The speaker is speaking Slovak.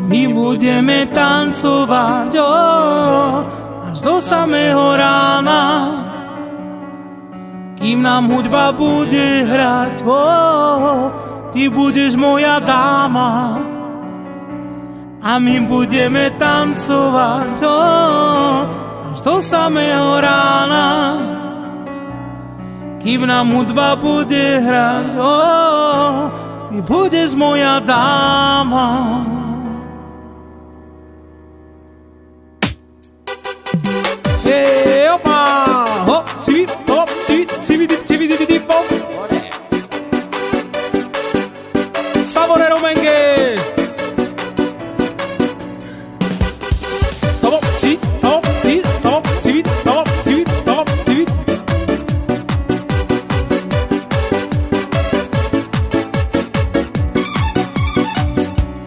My budeme tancovať až do samého rána, kým nám hudba bude hrať. Ty budeš moja dáma a my budeme tancovať až do samého rána, kým nám hudba bude hrať. Ty budeš moja dáma.